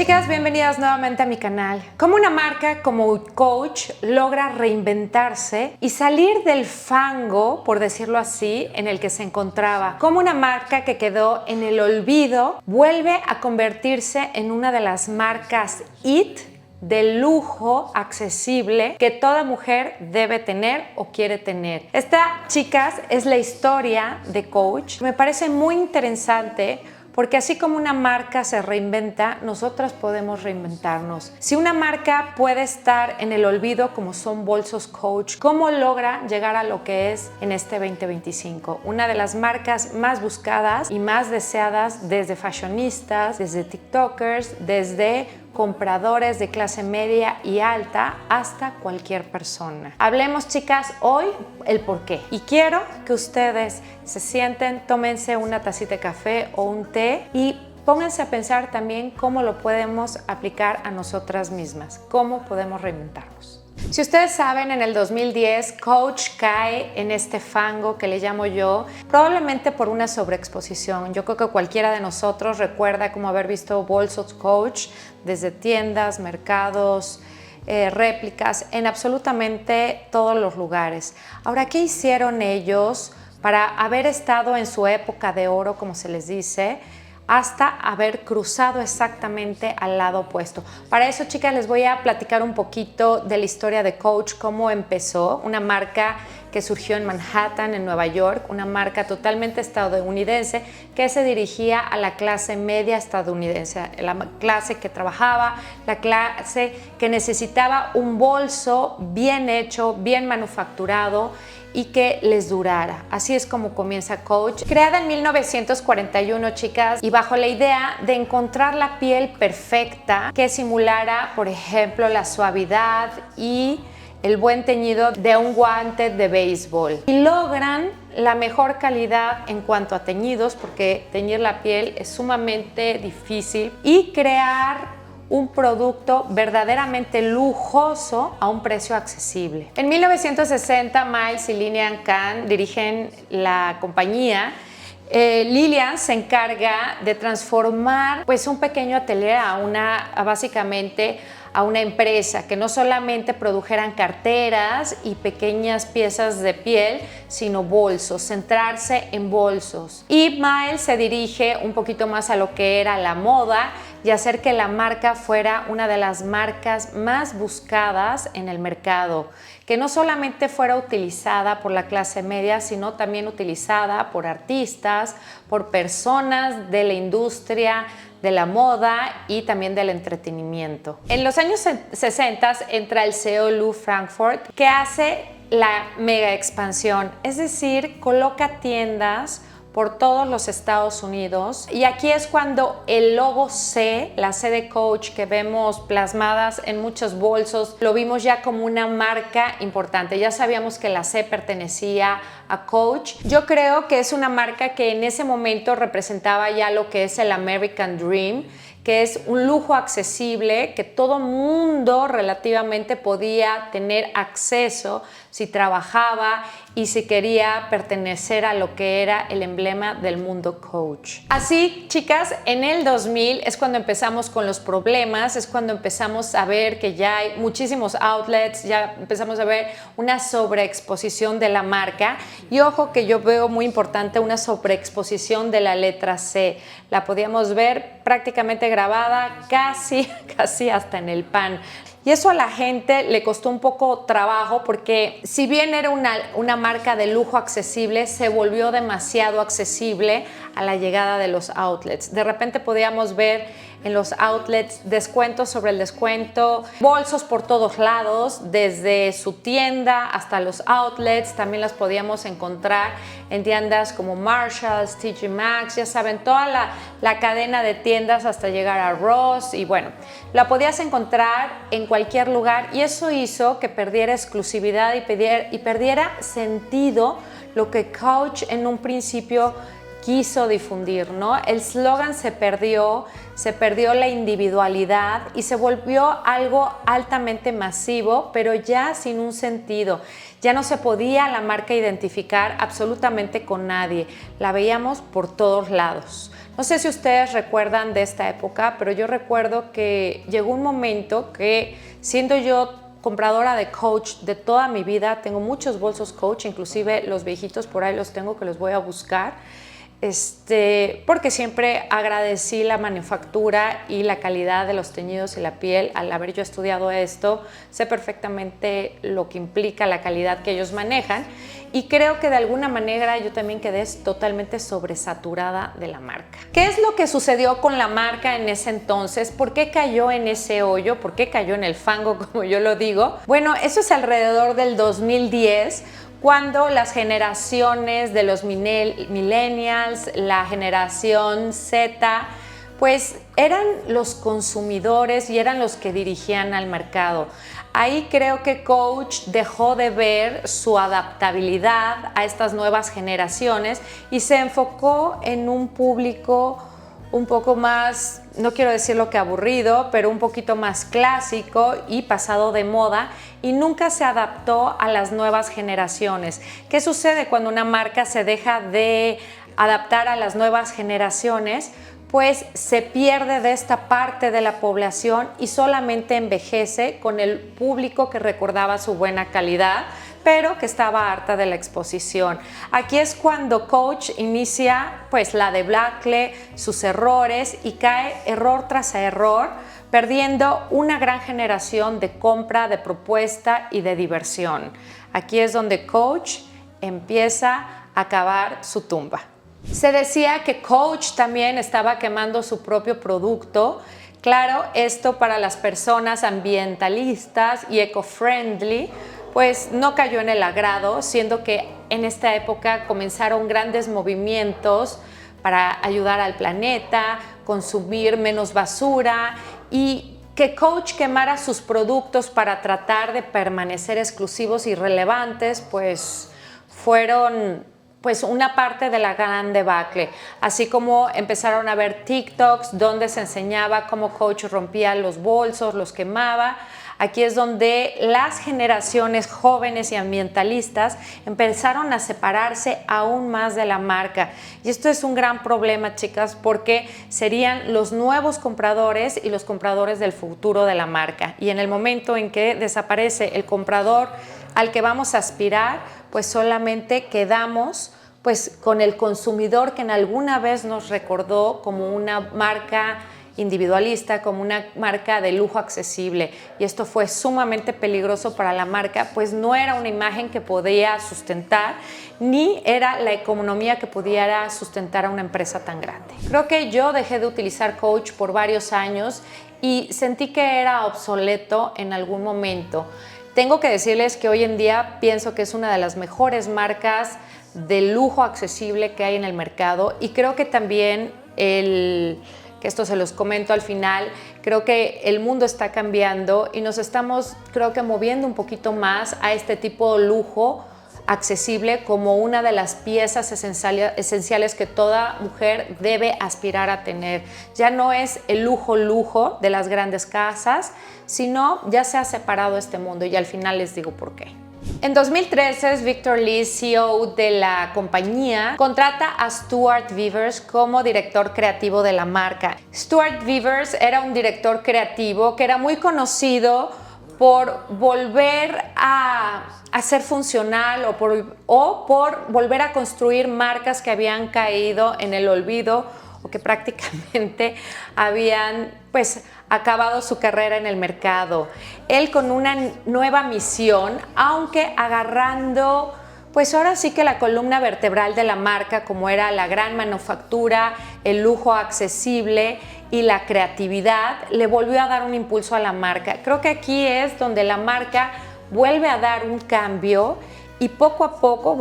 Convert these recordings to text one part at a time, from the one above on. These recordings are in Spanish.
chicas, bienvenidas nuevamente a mi canal. ¿Cómo una marca como Coach logra reinventarse y salir del fango, por decirlo así, en el que se encontraba? ¿Cómo una marca que quedó en el olvido vuelve a convertirse en una de las marcas IT de lujo accesible que toda mujer debe tener o quiere tener? Esta, chicas, es la historia de Coach. Me parece muy interesante porque así como una marca se reinventa, nosotras podemos reinventarnos. Si una marca puede estar en el olvido como son Bolsos Coach, ¿cómo logra llegar a lo que es en este 2025? Una de las marcas más buscadas y más deseadas desde fashionistas, desde TikTokers, desde compradores de clase media y alta hasta cualquier persona. Hablemos, chicas, hoy el por qué. Y quiero que ustedes se sienten, tómense una tacita de café o un té y pónganse a pensar también cómo lo podemos aplicar a nosotras mismas, cómo podemos reinventarnos. Si ustedes saben, en el 2010 Coach cae en este fango que le llamo yo, probablemente por una sobreexposición. Yo creo que cualquiera de nosotros recuerda como haber visto Bolsos Coach desde tiendas, mercados, réplicas, en absolutamente todos los lugares. Ahora, ¿qué hicieron ellos para haber estado en su época de oro, como se les dice, hasta haber cruzado exactamente al lado opuesto? Para eso, chicas, les voy a platicar un poquito de la historia de Coach, cómo empezó, una marca que surgió en Manhattan, en Nueva York, una marca totalmente estadounidense que se dirigía a la clase media estadounidense, la clase que trabajaba, la clase que necesitaba un bolso bien hecho, bien manufacturado y que les durara. Así es como comienza Coach. Creada en 1941, chicas, y bajo la idea de encontrar la piel perfecta que simulara, por ejemplo, la suavidad y el buen teñido de un guante de béisbol. Y logran la mejor calidad en cuanto a teñidos, porque teñir la piel es sumamente difícil, y crear un producto verdaderamente lujoso a un precio accesible. En 1960, Miles y Lillian Kahn dirigen la compañía. Lillian se encarga de transformar pues un pequeño atelier básicamente a una empresa que no solamente produjeran carteras y pequeñas piezas de piel, sino bolsos, centrarse en bolsos. Y Miles se dirige un poquito más a lo que era la moda y hacer que la marca fuera una de las marcas más buscadas en el mercado, que no solamente fuera utilizada por la clase media, sino también utilizada por artistas, por personas de la industria de la moda y también del entretenimiento. En los años 60 entra el CEO Lou Frankfurt, que hace la mega expansión, es decir, coloca tiendas por todos los Estados Unidos, y aquí es cuando el logo C, la C de Coach que vemos plasmadas en muchos bolsos, lo vimos ya como una marca importante. Ya sabíamos que la C pertenecía a Coach. Yo creo que es una marca que en ese momento representaba ya lo que es el American Dream, que es un lujo accesible que todo mundo relativamente podía tener acceso si trabajaba y si quería pertenecer a lo que era el emblema del mundo Coach. Así, chicas, en el 2000 es cuando empezamos con los problemas, es cuando empezamos a ver que ya hay muchísimos outlets, ya empezamos a ver una sobreexposición de la marca. Y ojo que yo veo muy importante una sobreexposición de la letra C. La podíamos ver prácticamente grabada casi hasta en el pan. Y eso a la gente le costó un poco trabajo, porque si bien era una marca de lujo accesible, se volvió demasiado accesible a la llegada de los outlets. De repente podíamos ver en los outlets descuentos sobre el descuento, bolsos por todos lados, desde su tienda hasta los outlets. También las podíamos encontrar en tiendas como Marshalls, TJ Maxx, ya saben, toda la cadena de tiendas hasta llegar a Ross. Y bueno, la podías encontrar en cualquier lugar, y eso hizo que perdiera exclusividad y perdiera sentido lo que Coach en un principio quiso difundir, ¿no? El eslogan se perdió la individualidad y se volvió algo altamente masivo, pero ya sin un sentido. Ya no se podía la marca identificar absolutamente con nadie. La veíamos por todos lados. No sé si ustedes recuerdan de esta época, pero yo recuerdo que llegó un momento que, siendo yo compradora de Coach de toda mi vida, tengo muchos bolsos Coach, inclusive los viejitos por ahí los tengo, que los voy a buscar, porque siempre agradecí la manufactura y la calidad de los teñidos y la piel. Al haber yo estudiado esto, sé perfectamente lo que implica la calidad que ellos manejan, y creo que de alguna manera yo también quedé totalmente sobresaturada de la marca. ¿Qué es lo que sucedió con la marca en ese entonces? ¿Por qué cayó en ese hoyo? ¿Por qué cayó en el fango, como yo lo digo? Bueno, eso es alrededor del 2010, cuando las generaciones de los millennials, la generación Z, pues eran los consumidores y eran los que dirigían al mercado. Ahí creo que Coach dejó de ver su adaptabilidad a estas nuevas generaciones y se enfocó en un público un poco más, no quiero decir lo que aburrido, pero un poquito más clásico y pasado de moda, y nunca se adaptó a las nuevas generaciones. ¿Qué sucede cuando una marca se deja de adaptar a las nuevas generaciones? Pues se pierde de esta parte de la población y solamente envejece con el público que recordaba su buena calidad, pero que estaba harta de la exposición. Aquí es cuando Coach inicia pues la debacle, sus errores, y cae error tras error, perdiendo una gran generación de compra, de propuesta y de diversión. Aquí es donde Coach empieza a cavar su tumba. Se decía que Coach también estaba quemando su propio producto. Claro, esto para las personas ambientalistas y eco-friendly, pues no cayó en el agrado, siendo que en esta época comenzaron grandes movimientos para ayudar al planeta, consumir menos basura, y que Coach quemara sus productos para tratar de permanecer exclusivos y relevantes, pues fueron una parte de la gran debacle. Así como empezaron a ver TikToks donde se enseñaba cómo Coach rompía los bolsos, los quemaba. Aquí es donde las generaciones jóvenes y ambientalistas empezaron a separarse aún más de la marca. Y esto es un gran problema, chicas, porque serían los nuevos compradores y los compradores del futuro de la marca. Y en el momento en que desaparece el comprador al que vamos a aspirar, pues solamente quedamos pues con el consumidor que en alguna vez nos recordó como una marca individualista, como una marca de lujo accesible, y esto fue sumamente peligroso para la marca, pues no era una imagen que podía sustentar, ni era la economía que pudiera sustentar a una empresa tan grande. Creo que yo dejé de utilizar Coach por varios años y sentí que era obsoleto en algún momento. Tengo que decirles que hoy en día pienso que es una de las mejores marcas de lujo accesible que hay en el mercado, y creo que también que esto se los comento al final, creo que el mundo está cambiando y nos estamos, creo que, moviendo un poquito más a este tipo de lujo accesible como una de las piezas esenciales que toda mujer debe aspirar a tener. Ya no es el lujo de las grandes casas, sino ya se ha separado este mundo, y al final les digo por qué. En 2013, Victor Lee, CEO de la compañía, contrata a Stuart Vevers como director creativo de la marca. Stuart Vevers era un director creativo que era muy conocido por volver a ser funcional o por volver a construir marcas que habían caído en el olvido o que prácticamente habían acabado su carrera en el mercado. Él con una nueva misión, aunque agarrando ahora sí que la columna vertebral de la marca, como era la gran manufactura, el lujo accesible y la creatividad, le volvió a dar un impulso a la marca. Creo que aquí es donde la marca vuelve a dar un cambio, y poco a poco,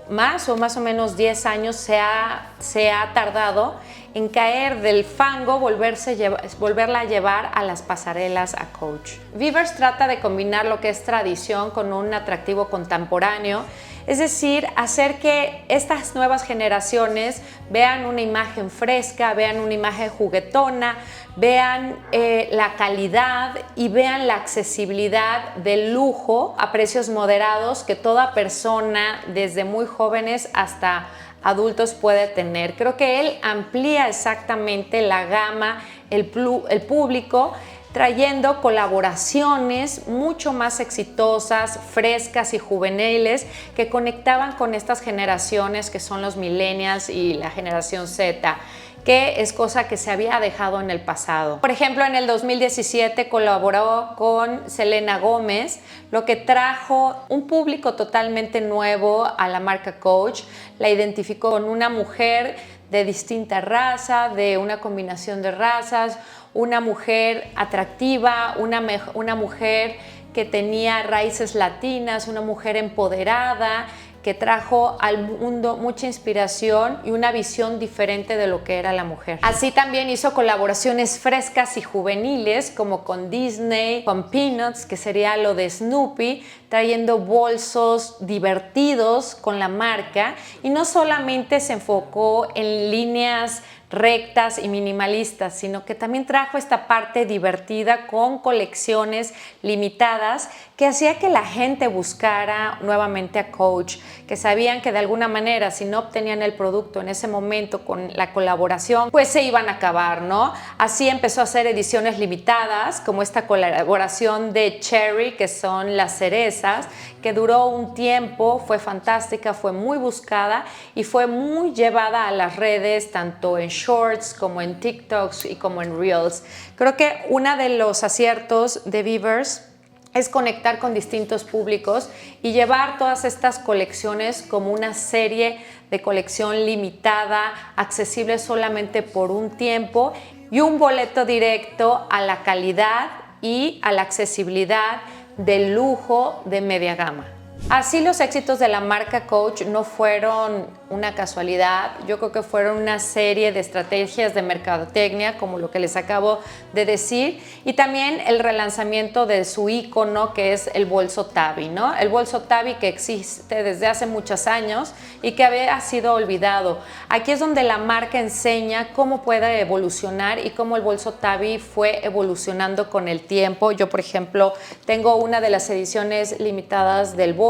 más o menos 10 años se ha tardado en caer del fango, volverla a llevar a las pasarelas a Coach. Vevers trata de combinar lo que es tradición con un atractivo contemporáneo. Es decir, hacer que estas nuevas generaciones vean una imagen fresca, vean una imagen juguetona, vean la calidad y vean la accesibilidad del lujo a precios moderados que toda persona, desde muy jóvenes hasta adultos, puede tener. Creo que él amplía exactamente la gama, el público, trayendo colaboraciones mucho más exitosas, frescas y juveniles que conectaban con estas generaciones que son los millennials y la generación Z, que es cosa que se había dejado en el pasado. Por ejemplo, en el 2017 colaboró con Selena Gómez, lo que trajo un público totalmente nuevo a la marca Coach. La identificó con una mujer de distinta raza, de una combinación de razas, una mujer atractiva, una mujer que tenía raíces latinas, una mujer empoderada, que trajo al mundo mucha inspiración y una visión diferente de lo que era la mujer. Así también hizo colaboraciones frescas y juveniles, como con Disney, con Peanuts, que sería lo de Snoopy, trayendo bolsos divertidos con la marca, y no solamente se enfocó en líneas rectas y minimalistas, sino que también trajo esta parte divertida con colecciones limitadas que hacía que la gente buscara nuevamente a Coach, que sabían que de alguna manera, si no obtenían el producto en ese momento con la colaboración, pues se iban a acabar, ¿no? Así empezó a hacer ediciones limitadas, como esta colaboración de Cherry, que son las cerezas, que duró un tiempo, fue fantástica, fue muy buscada y fue muy llevada a las redes, tanto en Shorts como en TikToks y como en Reels. Creo que uno de los aciertos de Weverse es conectar con distintos públicos y llevar todas estas colecciones como una serie de colección limitada, accesible solamente por un tiempo, y un boleto directo a la calidad y a la accesibilidad del lujo de media gama. Así, los éxitos de la marca Coach no fueron una casualidad. Yo creo que fueron una serie de estrategias de mercadotecnia, como lo que les acabo de decir, y también el relanzamiento de su ícono, que es el bolso Tabby, ¿no? El bolso Tabby, que existe desde hace muchos años y que había sido olvidado. Aquí es donde la marca enseña cómo puede evolucionar y cómo el bolso Tabby fue evolucionando con el tiempo. Yo, por ejemplo, tengo una de las ediciones limitadas del bolso,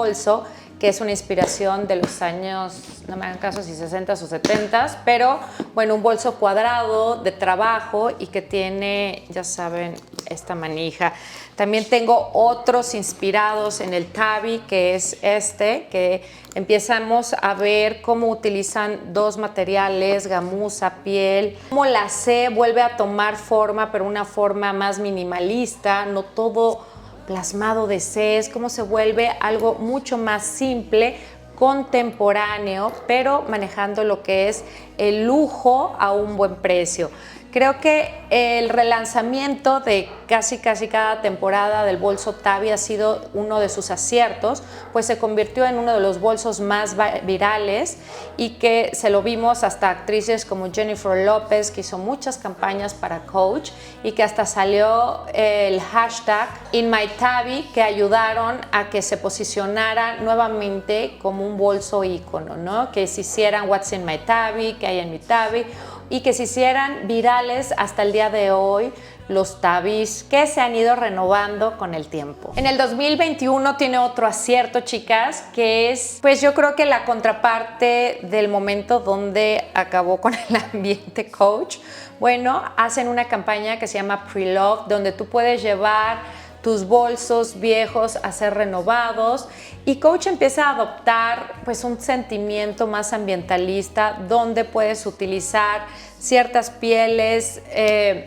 que es una inspiración de los años, no me hagan caso si 60s o 70s, pero bueno, un bolso cuadrado de trabajo y que tiene, ya saben, esta manija. También tengo otros inspirados en el Tabby, que es este, que empezamos a ver cómo utilizan dos materiales, gamuza, piel, cómo la C vuelve a tomar forma, pero una forma más minimalista, no todo plasmado de ces, cómo se vuelve algo mucho más simple, contemporáneo, pero manejando lo que es el lujo a un buen precio. Creo que el relanzamiento de casi cada temporada del bolso Tabby ha sido uno de sus aciertos, pues se convirtió en uno de los bolsos más virales y que se lo vimos hasta actrices como Jennifer Lopez, que hizo muchas campañas para Coach y que hasta salió el hashtag #InMyTabby, que ayudaron a que se posicionara nuevamente como un bolso ícono, ¿no? Que se hicieran What's in my Tabby, que hay en mi Tabby, y que se hicieran virales hasta el día de hoy los Tabbies, que se han ido renovando con el tiempo. En el 2021 tiene otro acierto, chicas, que es, pues yo creo que la contraparte del momento donde acabó con el ambiente Coach. Bueno, hacen una campaña que se llama Pre-Love, donde tú puedes llevar tus bolsos viejos a ser renovados, y Coach empieza a adoptar pues un sentimiento más ambientalista, donde puedes utilizar ciertas pieles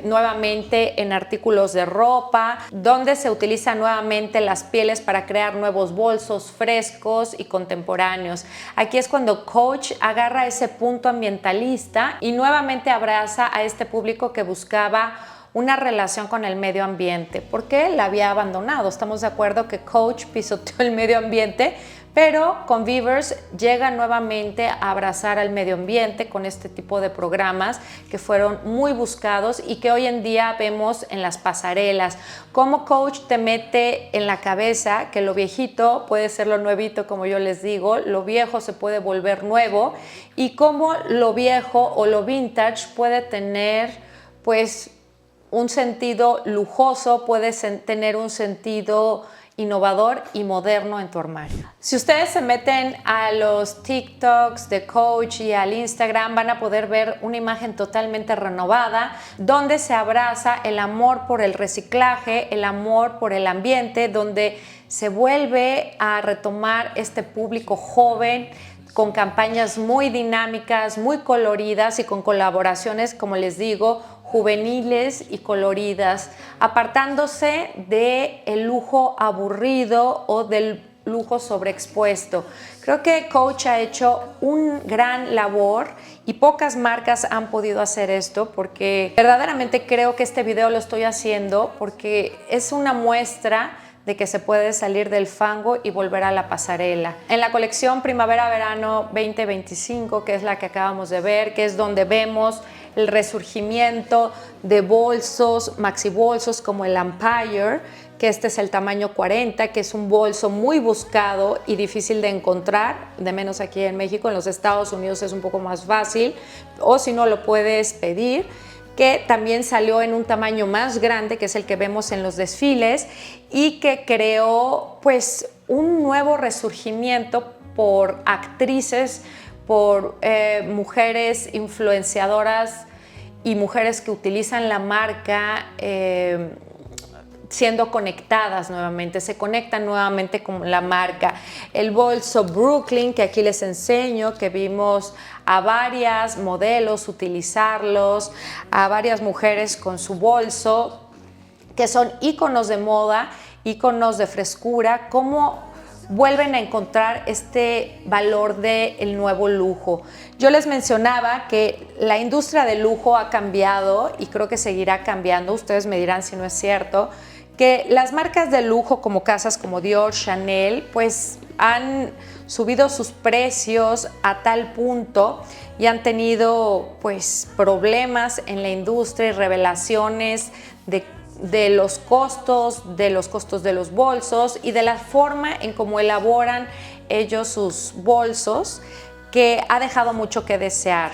nuevamente en artículos de ropa, donde se utilizan nuevamente las pieles para crear nuevos bolsos frescos y contemporáneos. Aquí es cuando Coach agarra ese punto ambientalista y nuevamente abraza a este público que buscaba una relación con el medio ambiente, porque él la había abandonado. Estamos de acuerdo que Coach pisoteó el medio ambiente, pero Convivers llega nuevamente a abrazar al medio ambiente con este tipo de programas que fueron muy buscados y que hoy en día vemos en las pasarelas. Como coach te mete en la cabeza que lo viejito puede ser lo nuevito, como yo les digo, lo viejo se puede volver nuevo, y cómo lo viejo o lo vintage puede tener pues un sentido lujoso, puede tener un sentido innovador y moderno en tu armario. Si ustedes se meten a los TikToks de Coach y al Instagram, van a poder ver una imagen totalmente renovada donde se abraza el amor por el reciclaje, el amor por el ambiente, donde se vuelve a retomar este público joven con campañas muy dinámicas, muy coloridas y con colaboraciones, como les digo, juveniles y coloridas, apartándose del lujo aburrido o del lujo sobreexpuesto. Creo que Coach ha hecho un gran labor y pocas marcas han podido hacer esto, porque verdaderamente creo que este video lo estoy haciendo porque es una muestra de que se puede salir del fango y volver a la pasarela. En la colección Primavera-Verano 2025, que es la que acabamos de ver, que es donde vemos el resurgimiento de bolsos, maxi bolsos como el Empire, que este es el tamaño 40, que es un bolso muy buscado y difícil de encontrar, de menos aquí en México. En los Estados Unidos es un poco más fácil, o si no lo puedes pedir, que también salió en un tamaño más grande, que es el que vemos en los desfiles, y que creó pues un nuevo resurgimiento por actrices, por mujeres influenciadoras y mujeres que utilizan la marca siendo conectadas nuevamente, se conectan nuevamente con la marca. El bolso Brooklyn, que aquí les enseño, que vimos a varias modelos utilizarlos, a varias mujeres con su bolso, que son íconos de moda, íconos de frescura, cómo vuelven a encontrar este valor del nuevo lujo. Yo les mencionaba que la industria del lujo ha cambiado y creo que seguirá cambiando. Ustedes me dirán si no es cierto, que las marcas de lujo como casas como Dior, Chanel, pues han subido sus precios a tal punto y han tenido pues problemas en la industria y revelaciones de los costos de los bolsos y de la forma en cómo elaboran ellos sus bolsos, que ha dejado mucho que desear.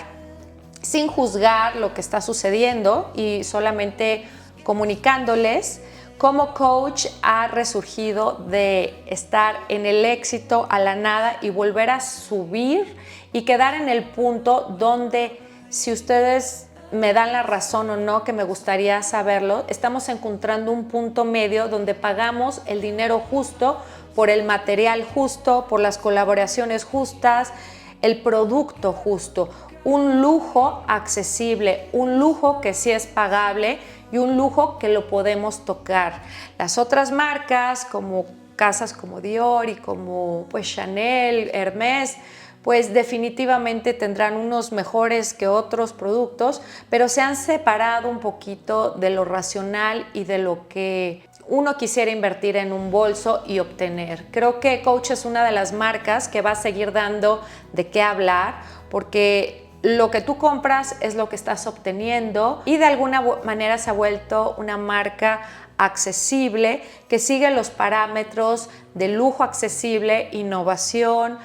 Sin juzgar lo que está sucediendo y solamente comunicándoles cómo Coach ha resurgido de estar en el éxito a la nada y volver a subir y quedar en el punto donde, si ustedes me dan la razón o no, que me gustaría saberlo, estamos encontrando un punto medio donde pagamos el dinero justo por el material justo, por las colaboraciones justas, el producto justo, un lujo accesible, un lujo que sí es pagable y un lujo que lo podemos tocar. Las otras marcas como casas como Dior y como pues Chanel, Hermès, pues definitivamente tendrán unos mejores que otros productos, pero se han separado un poquito de lo racional y de lo que uno quisiera invertir en un bolso y obtener. Creo que Coach es una de las marcas que va a seguir dando de qué hablar, porque lo que tú compras es lo que estás obteniendo y de alguna manera se ha vuelto una marca accesible que sigue los parámetros de lujo accesible, innovación,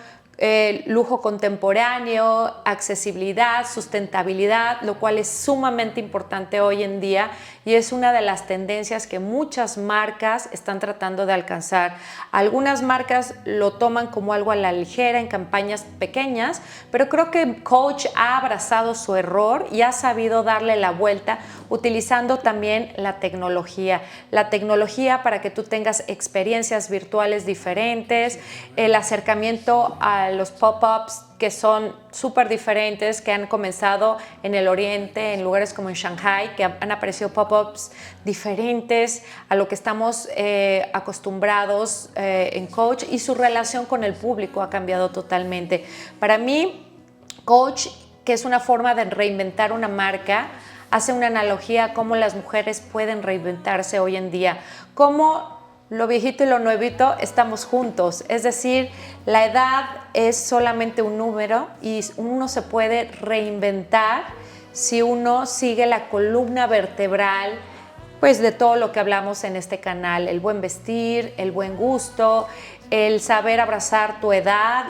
lujo contemporáneo, accesibilidad, sustentabilidad, lo cual es sumamente importante hoy en día y es una de las tendencias que muchas marcas están tratando de alcanzar. Algunas marcas lo toman como algo a la ligera en campañas pequeñas, pero creo que Coach ha abrazado su error y ha sabido darle la vuelta utilizando también la tecnología para que tú tengas experiencias virtuales diferentes, el acercamiento a los pop-ups que son súper diferentes, que han comenzado en el oriente, en lugares como en Shanghai, que han aparecido pop-ups diferentes a lo que estamos acostumbrados en Coach, y su relación con el público ha cambiado totalmente. Para mí, Coach, que es una forma de reinventar una marca, hace una analogía a cómo las mujeres pueden reinventarse hoy en día, cómo lo viejito y lo nuevito estamos juntos. Es decir, la edad es solamente un número y uno se puede reinventar si uno sigue la columna vertebral pues de todo lo que hablamos en este canal, el buen vestir, el buen gusto, el saber abrazar tu edad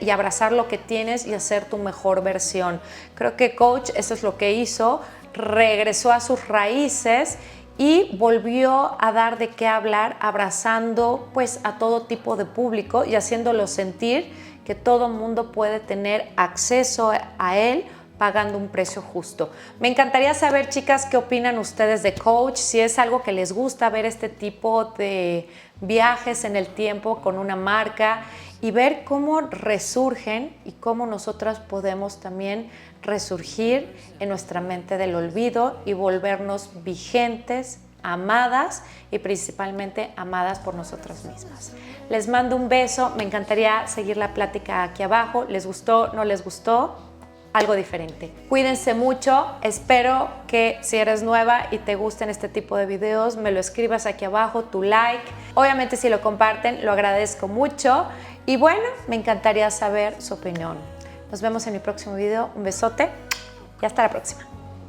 y abrazar lo que tienes y hacer tu mejor versión. Creo que Coach eso es lo que hizo, regresó a sus raíces y volvió a dar de qué hablar, abrazando pues a todo tipo de público y haciéndolo sentir que todo mundo puede tener acceso a él pagando un precio justo. Me encantaría saber, chicas, qué opinan ustedes de Coach, si es algo que les gusta ver este tipo de viajes en el tiempo con una marca y ver cómo resurgen y cómo nosotras podemos también resurgir en nuestra mente del olvido y volvernos vigentes, amadas y principalmente amadas por nosotras mismas. Les mando un beso, me encantaría seguir la plática aquí abajo. ¿Les gustó? ¿No les gustó? Algo diferente. Cuídense mucho, espero que si eres nueva y te gusten este tipo de videos, me lo escribas aquí abajo, tu like. Obviamente si lo comparten, lo agradezco mucho. Y bueno, me encantaría saber su opinión. Nos vemos en mi próximo video. Un besote y hasta la próxima.